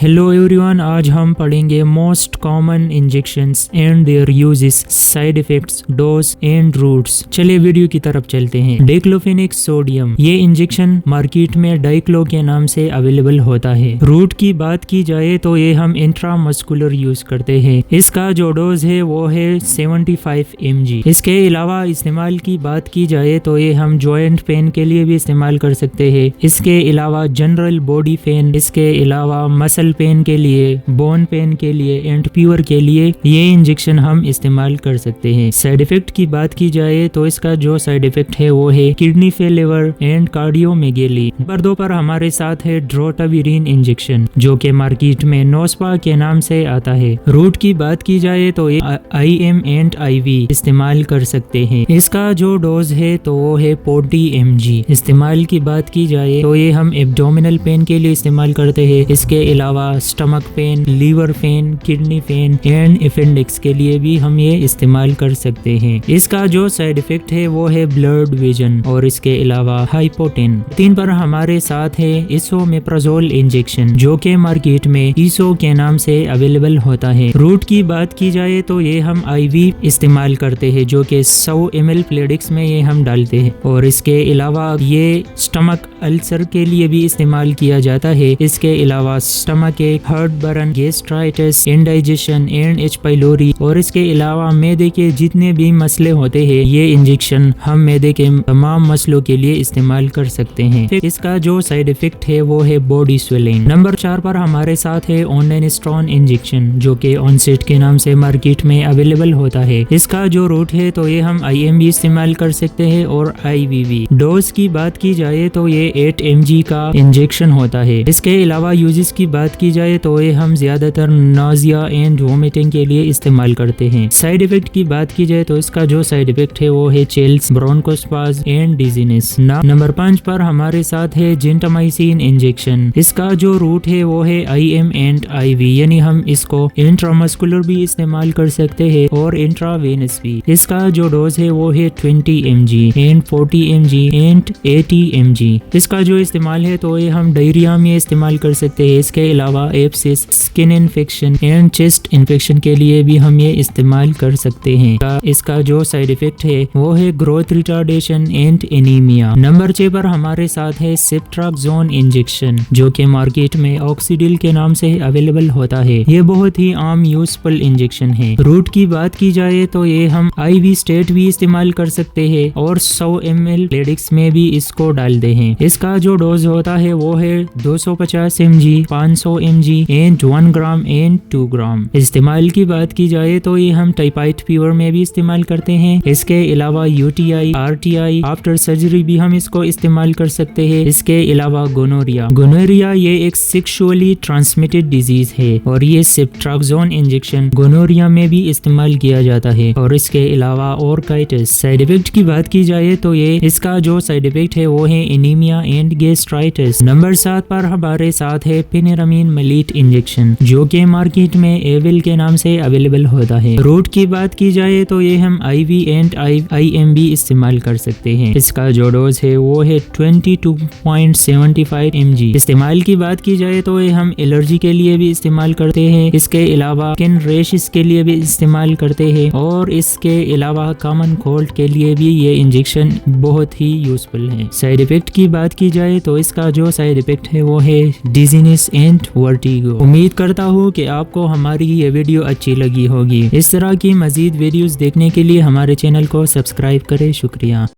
Hello everyone, आज हम पढ़ेंगे most common injections and their uses, side effects, dose and routes. चलिए video की तरफ चलते हैं। डाइक्लोफेनेक सोडियम, ये इंजेक्शन मार्केट में डाइक्लो के नाम से अवेलेबल होता है। रूट की बात की जाए तो ये हम इंट्रामस्कुलर यूज करते हैं। इसका जो डोज है वो है 75 mg। इसके अलावा इस्तेमाल की बात की जाए तो ये हम जॉइंट पेन के लिए भी इस्तेमाल कर सकते हैं। इसके अलावा जनरल बॉडी पेन, इसके अलावा मसल पेन के लिए, बोन पेन के लिए एंड फीवर के लिए ये इंजेक्शन हम इस्तेमाल कर सकते हैं। साइड इफेक्ट की बात की जाए तो इसका जो साइड इफेक्ट है वो है किडनी फेलियर एंड कार्डियोमेगेली। नंबर 2 पर हमारे साथ है ड्रोटाविरिन इंजेक्शन, जो के मार्केट में नोस्पा के नाम से आता है। रूट की बात की जाए तो ये IM एंड IV इस्तेमाल कर सकते हैं। इसका जो डोज है तो वो है 40 mg। इस्तेमाल की बात की जाए तो ये हम एब्डोमिनल पेन के लिए इस्तेमाल करते हैं। इसके अलावा stomach pain, liver pain, kidney pain and appendix के लिए भी हम ये इस्तेमाल कर सकते हैं। इसका जो साइड इफेक्ट है वो है ब्लड विजन और इसके अलावा हाइपोटेन। 3 पर हमारे साथ है इसोमेप्राजोल इंजेक्शन, जो के मार्केट में ईसो के नाम से अवेलेबल होता है। रूट की बात की जाए तो ये हम IV इस्तेमाल करते हैं, जो के 100 ml प्लेडिक्स में ये हम डालते हैं। और इसके अलावा ये स्टमक अल्सर के लिए भी इस्तेमाल किया जाता है। इसके अलावा स्टमक के heart burn, gastritis, indigestion and H pylori और इसके अलावा मैदे के जितने भी मसले होते हैं, ये इंजेक्शन हम मैदे के तमाम मसलों के लिए इस्तेमाल कर सकते हैं। इसका जो साइड इफेक्ट है वो है बॉडी स्वेलिंग। नंबर 4 पर हमारे साथ है ऑनलाइनस्ट्रॉन इंजेक्शन, जो के ऑनसेट के नाम से मार्केट में अवेलेबल होता है। इसका जो रूट है तो ये हम IM भी इस्तेमाल कर सकते हैं और IV भी। डोज की बात की जाए तो ये 8 mg का इंजेक्शन होता है। इसके अलावा यूजेस की बात की जाए तो ये हम ज्यादातर नाजिया एंड वोमिटिंग के लिए इस्तेमाल करते हैं। साइड इफेक्ट की बात की जाए तो इसका जो साइड इफेक्ट है वो है चिल्स, ब्रोंकोस्पाज एंड डिजीनेस। नंबर 5 पर हमारे साथ है जेंटामाइसिन इंजेक्शन। इसका जो रूट है वो है IM एंड IV, यानी हम इसको इंट्रामस्कुलर भी इस्तेमाल कर सकते हैं और इंट्रावेनस भी। इसका जो डोज है वो है 20 mg and 40 mg and 80 mg। इसका जो इस्तेमाल है तो ये हम डायरिया में इस्तेमाल कर सकते हैं। इसके अलावा एप्सिस, skin infection and chest infection के लिए भी हम ये इस्तेमाल कर सकते हैं। इसका जो साइड इफेक्ट है वो है growth retardation and anaemia. Number 6 पर हमारे साथ है सेप्ट्राक्सोन इंजेक्शन, जो के मार्केट में ऑक्सीडिल के नाम से अवेलेबल होता है। ये बहुत ही आम यूजफुल इंजेक्शन है। रूट की बात की जाए तो ये हम IV स्टेट भी इस्तेमाल कर सकते हैं और 100 ml प्लेडिक्स में भी इसको डालते हैं। इसका जो डोज होता है वो है 250 mg, 500 mg and 1 gram and 2 ग्राम। इस्तेमाल की बात की जाए तो ये हम टाइफाइड फीवर में भी इस्तेमाल करते हैं। इसके अलावा UTI, RTI, आफ्टर सर्जरी भी हम इसको इस्तेमाल कर सकते हैं। इसके अलावा गोनोरिया ये एक सेक्सुअली ट्रांसमिटेड डिजीज है और ये सेप्ट्राक्सोन इंजेक्शन गोनोरिया में भी इस्तेमाल किया जाता है। और इसके अलावा ऑर्काइटिस। साइड इफेक्ट की बात की जाए तो ये इसका जो साइड इफेक्ट है वो है एनीमिया एंड गैस्ट्राइटिस। नंबर 7 पर हमारे साथ है फेनिरामिन मलीट इंजेक्शन, जो के मार्केट में एविल के नाम से अवेलेबल होता है। रूट की बात की जाए तो ये हम IV एंड IM भी इस्तेमाल कर सकते हैं। इसका जो डोज है वो है 22.75 mg। इस्तेमाल की बात की जाए तो ये हम एलर्जी के लिए भी इस्तेमाल करते हैं। इसके अलावा स्किन रैशेस के लिए भी इस्तेमाल करते हैं और इसके अलावा कॉमन कोल्ड के लिए भी ये इंजेक्शन बहुत ही यूजफुल है। साइड इफेक्ट की बात की जाए तो इसका जो साइड इफेक्ट है वो है डिजीनेस एंड वर्टिगो। उम्मीद करता हूँ कि आपको हमारी ये वीडियो अच्छी लगी होगी। इस तरह की मजीद वीडियोस देखने के लिए हमारे चैनल को सब्सक्राइब करें। शुक्रिया।